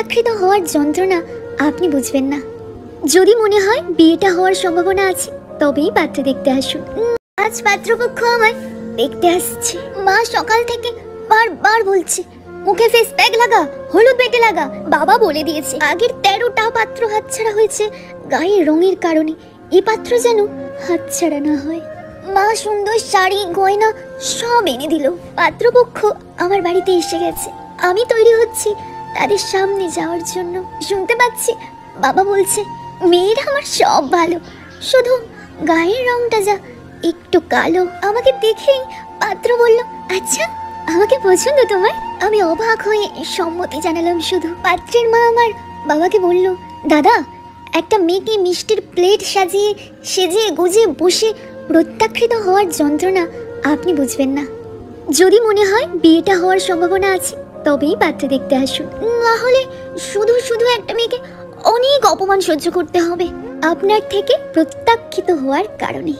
প্রত্যাখ্যাত হওয়ার যন্ত্রণা আপনি বুঝবেন না। যদি মনে হয় বিয়েটা হওয়ার সম্ভাবনা আছে তবেই পাত্র দেখতে আসুন। আজ পাত্রপক্ষ আমায় দেখতে আসছে। মা সকাল থেকে বারবার বলছে মুখে ফেস প্যাক লাগা, হলুদ বেটে লাগা। বাবা বলে দিয়েছে আগের 13টা পাত্র হাতছাড়া হয়েছে গায়ের রঙের কারণে, এই পাত্র যেন হাতছাড়া না হয়। মা সুন্দর শাড়ি গয়না সব এনে দিল। পাত্রপক্ষ আমার বাড়িতে এসে গেছে, আমি তৈরি হচ্ছি তাদের সামনে যাওয়ার জন্য। শুনতে পাচ্ছি বাবা বলছে মেয়েরা আমার সব ভালো, শুধু গায়ের রংটা যা একটু কালো। আমাকে দেখেই পাত্র বলল আচ্ছা আমাকে পছন্দ তোমার। আমি অবাক হয়ে সম্মতি জানালাম শুধু। পাত্রের মা আমার বাবাকে বলল দাদা একটা মেয়েকে মিষ্টির প্লেট সেজিয়ে গুজিয়ে বসে প্রত্যাখ্যাত হওয়ার যন্ত্রণা আপনি বুঝবেন না। যদি মনে হয় বিয়েটা হওয়ার সম্ভাবনা আছে তবেই পাত্র দেখতে আসুন, না হলে শুধু শুধু একটা মেয়েকে অনেক অপমান সহ্য করতে হবে আপনার থেকে প্রত্যাখ্যাত হওয়ার কারণে।